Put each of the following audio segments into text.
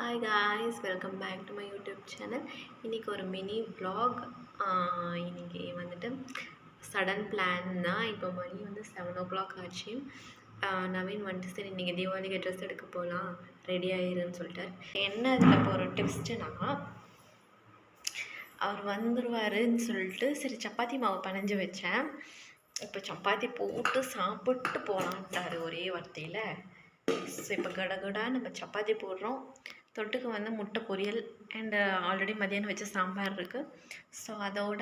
Hi guys, welcome back to my YouTube channel. இன்றைக்கி ஒரு mini vlog. இன்றைக்கி வந்துட்டு சடன் பிளான் தான். இப்போ மணி வந்து 7 o'clock ஆச்சு. நவீன் வந்துட்டு சரி இன்றைக்கி தீபாவளிக்கு ட்ரெஸ் எடுக்க போகலாம், ரெடி ஆயிருன்னு சொல்லிட்டார். என்ன அதில் இப்போ ஒரு டிப்ஸ்ட்டுனா, அவர் வந்துடுவாருன்னு சொல்லிட்டு சரி சப்பாத்தி மாவு பனைஞ்சு வச்சேன். இப்போ சப்பாத்தி போட்டு சாப்பிட்டு போகலான்ட்டார் ஒரே வார்த்தையில். ஸோ இப்போ கடகடா நம்ம சப்பாத்தி போடுறோம். தொட்டுக்க வந்து முட்டை பொரியல் அண்டு ஆல்ரெடி மதியானம் வச்ச சாம்பார் இருக்குது. ஸோ அதோட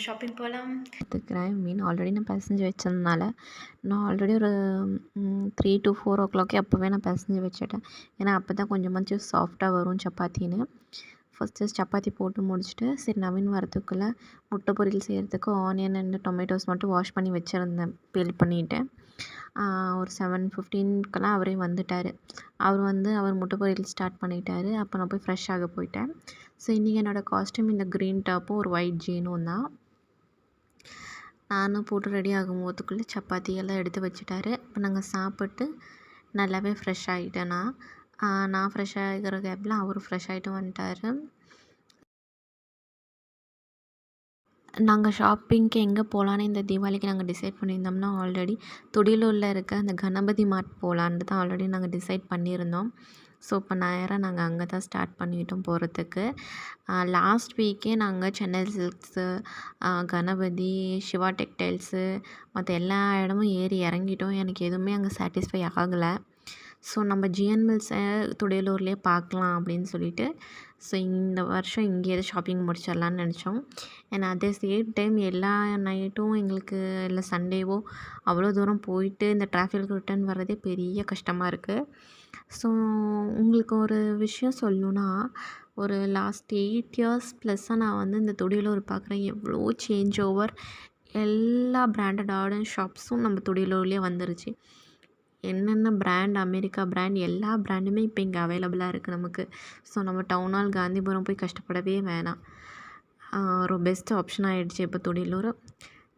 ஷாப்பிங் போகலாம். எடுத்துக்கிறேன் மீன் ஆல்ரெடி நான் பிசைஞ்சு வச்சதுனால நான் ஆல்ரெடி ஒரு 3 to 4 o'clock அப்போவே நான் பிசைஞ்சு வச்சுட்டேன். ஏன்னா அப்போ தான் கொஞ்சமாச்சும் சாஃப்டாக வரும் சப்பாத்தின்னு. ஃபஸ்ட்டு சப்பாத்தி போட்டு முடிச்சுட்டு சரி நவீன் வரத்துக்குள்ளே முட்டை பொரியல் செய்கிறதுக்கு ஆனியன் அண்ட் டொமேட்டோஸ் மட்டும் வாஷ் பண்ணி வச்சுருந்தேன், பீல் பண்ணிவிட்டேன். ஒரு 7:15 அவரே வந்துட்டார். அவர் முட்டை பொரியல் ஸ்டார்ட் பண்ணிட்டார். அப்போ நான் போய் ஃப்ரெஷ் ஆக போயிட்டேன். ஸோ இன்றைக்கி என்னோடய காஸ்ட்யூம் இந்த க்ரீன் டாப்பும் ஒரு ஒயிட் ஜீனும் தான். நானும் போட்டு ரெடி ஆகும்போதுக்குள்ளே சப்பாத்தியெல்லாம் எடுத்து வச்சுட்டாரு. இப்போ நாங்கள் சாப்பிட்டு நல்லாவே ஃப்ரெஷ் ஆகிட்டேன். நான் ஃப்ரெஷ் ஆகிற கேப்பில் அவர் ஃப்ரெஷ் ஆகிட்டு வந்துட்டார். நாங்கள் ஷாப்பிங்க்கு எங்கே போகலான்னு இந்த தீபாவளிக்கு நாங்கள் டிசைட் பண்ணியிருந்தோம்னா, ஆல்ரெடி துடியலூரில் இருக்க அந்த கணபதி மார்ட் போகலான்ட்டு தான் ஆல்ரெடி நாங்கள் டிசைட் பண்ணியிருந்தோம். ஸோ இப்போ நேராக நாங்கள் அங்கே தான் ஸ்டார்ட் பண்ணிட்டோம் போகிறதுக்கு. லாஸ்ட் வீக்கே நாங்கள் சென்னை சில்க்ஸு, கணபதி, சிவா டெக்டைல்ஸு மற்ற எல்லா இடமும் ஏறி இறங்கிட்டோம். எனக்கு எதுவுமே அங்கே சாட்டிஸ்ஃபை ஆகலை. ஸோ நம்ம ஜிஎன் மில்ஸை துடியலூர்லேயே பார்க்கலாம் அப்படின்னு சொல்லிட்டு ஸோ இந்த வருஷம் இங்கேயே ஷாப்பிங் முடிச்சிடலான்னு நினச்சோம். ஏன்னா அதே சேம் டைம் எல்லா நைட்டும் எங்களுக்கு இல்லை சண்டேவோ அவ்வளோ தூரம் போயிட்டு இந்த டிராஃபிக் ரிட்டர்ன் வர்றதே பெரிய கஷ்டமாக இருக்குது. ஸோ உங்களுக்கு ஒரு விஷயம் சொல்லணுன்னா, ஒரு லாஸ்ட் 8 years ப்ளஸ்ஸாக நான் வந்து இந்த துடியலூர் பார்க்குறேன். எவ்வளோ சேஞ்ச் ஓவர். எல்லா பிராண்டட் ஆர்டன் ஷாப்ஸும் நம்ம துடியலூர்லேயே வந்துருச்சு. என்னென்ன பிராண்ட், அமெரிக்கா பிராண்ட் எல்லா பிராண்டுமே இப்போ இங்கே அவைலபிளாக இருக்குது நமக்கு. ஸோ நம்ம டவுன் ஹால் காந்திபுரம் போய் கஷ்டப்படவே வேணாம். ஒரு பெஸ்ட் ஆப்ஷன் ஆகிடுச்சு இப்போ துடியலூர்.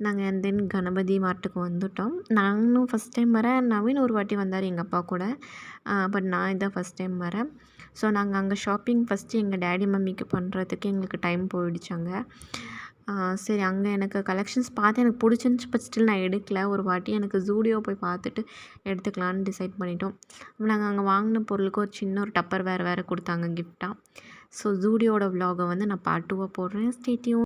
நாங்கள் தென் கணபதி மார்ட்டுக்கு வந்துவிட்டோம். நானும் ஃபஸ்ட் டைம் வரேன். நவீன் ஒரு வாட்டி வந்தார் எங்கள் அப்பா கூட. பட் நான் இதான் ஃபஸ்ட் டைம் வரேன். ஸோ நாங்கள் அங்கே ஷாப்பிங் ஃபஸ்ட்டு எங்கள் டேடி மம்மிக்கு பண்ணுறதுக்கு எங்களுக்கு டைம் போயிடுச்சு அங்கே. சரி அங்கே எனக்கு கலெக்ஷன்ஸ் பார்த்து எனக்கு பிடிச்சிருந்துச்சி. பட் ஸ்டில் நான் எடுக்கல. ஒரு வாட்டி எனக்கு ஜூடியோ போய் பார்த்துட்டு எடுத்துக்கலான்னு டிசைட் பண்ணிட்டோம். நாங்கள் அங்கே வாங்கின பொருளுக்கு ஒரு சின்ன ஒரு டப்பர் வேறு கொடுத்தாங்க கிஃப்டாக. ஸோ ஜூடியோட விலாகை வந்து நான் பார்ட் 2 போடுறேன். Stay tune.